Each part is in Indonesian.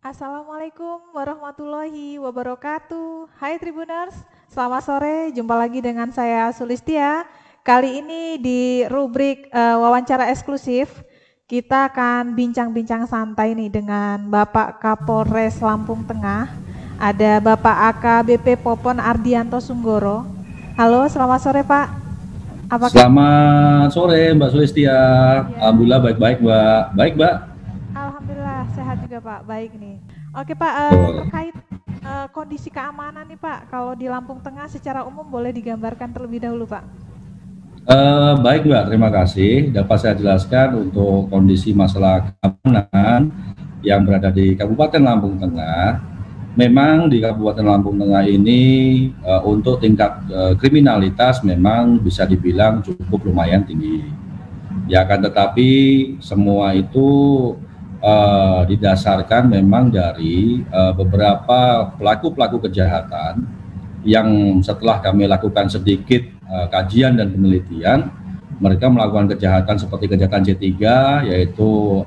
Assalamualaikum warahmatullahi wabarakatuh. Hai Tribuners, selamat sore. Jumpa lagi dengan saya Sulistia. Kali ini di rubrik wawancara eksklusif, kita akan bincang-bincang santai nih dengan Bapak Kapolres Lampung Tengah. Ada Bapak AKBP Popon Ardianto Sunggoro. Halo, selamat sore Pak. Selamat sore Mbak Sulistia. Alhamdulillah baik-baik Mbak. Baik Mbak. Alhamdulillah sehat juga Pak, baik nih. Oke Pak, terkait kondisi keamanan nih Pak, kalau di Lampung Tengah secara umum boleh digambarkan terlebih dahulu Pak. Baik Mbak, terima kasih. Dapat saya jelaskan untuk kondisi masalah keamanan yang berada di Kabupaten Lampung Tengah. Memang di Kabupaten Lampung Tengah ini untuk tingkat kriminalitas memang bisa dibilang cukup lumayan tinggi. Ya akan tetapi semua itu didasarkan memang dari beberapa pelaku-pelaku kejahatan yang setelah kami lakukan sedikit kajian dan penelitian, mereka melakukan kejahatan seperti kejahatan C3, yaitu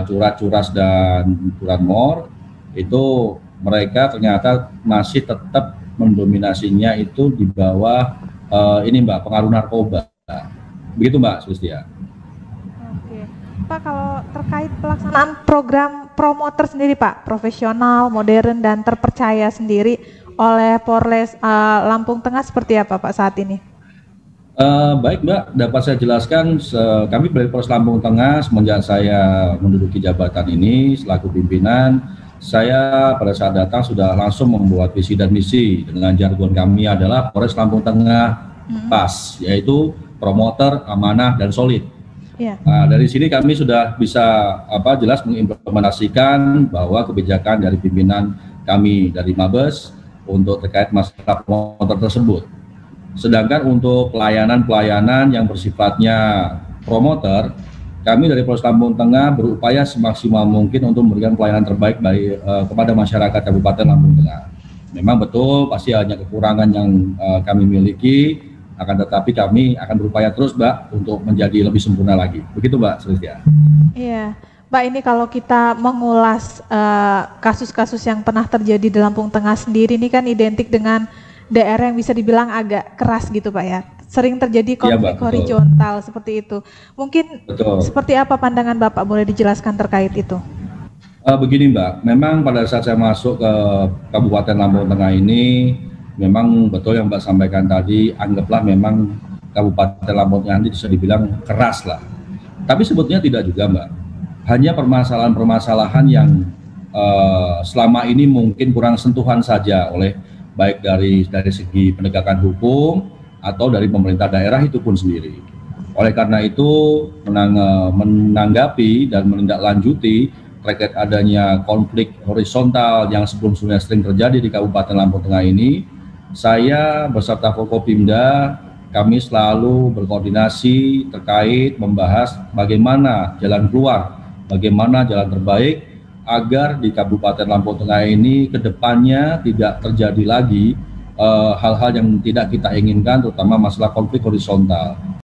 curat-curas dan curanmor. Itu mereka ternyata masih tetap mendominasinya itu di bawah ini Mbak, pengaruh narkoba. Begitu Mbak Sulistia. Oke. Pak, kalau terkait pelaksanaan program promoter sendiri Pak, profesional, modern, dan terpercaya sendiri oleh Polres Lampung Tengah seperti apa Pak saat ini? Baik Mbak, dapat saya jelaskan, kami dari Polres Lampung Tengah semenjak saya menduduki jabatan ini selaku pimpinan, saya pada saat datang sudah langsung membuat visi dan misi. Dengan jargon kami adalah Polres Lampung Tengah PAS, yaitu promoter, amanah, dan solid. Nah, dari sini kami sudah bisa jelas mengimplementasikan bahwa kebijakan dari pimpinan kami dari Mabes untuk terkait masalah promoter tersebut. Sedangkan untuk pelayanan-pelayanan yang bersifatnya promoter, kami dari Polres Lampung Tengah berupaya semaksimal mungkin untuk memberikan pelayanan terbaik kepada masyarakat Kabupaten Lampung Tengah. Memang betul pasti hanya kekurangan yang kami miliki, akan tetapi kami akan berupaya terus Mbak untuk menjadi lebih sempurna lagi. Begitu Mbak Sulistia. Iya, Mbak, ini kalau kita mengulas kasus-kasus yang pernah terjadi di Lampung Tengah sendiri ini kan identik dengan daerah yang bisa dibilang agak keras gitu Pak ya. Sering terjadi konflik horizontal seperti itu. Mungkin seperti apa pandangan Bapak, boleh dijelaskan terkait itu? Begini Mbak, memang pada saat saya masuk ke Kabupaten Lampung Tengah ini, memang betul yang Mbak sampaikan tadi, anggaplah memang Kabupaten Lampung Tengah ini bisa dibilang keras lah. Tapi sebetulnya tidak juga Mbak. Hanya permasalahan-permasalahan yang selama ini mungkin kurang sentuhan saja oleh baik dari segi penegakan hukum atau dari pemerintah daerah itu pun sendiri. Oleh karena itu menanggapi dan menindaklanjuti terkait adanya konflik horizontal yang sebelum-sebelumnya sering terjadi di Kabupaten Lampung Tengah ini, saya beserta Forkopimda kami selalu berkoordinasi terkait membahas bagaimana jalan keluar, bagaimana jalan terbaik agar di Kabupaten Lampung Tengah ini kedepannya tidak terjadi lagi hal-hal yang tidak kita inginkan, terutama masalah konflik horizontal.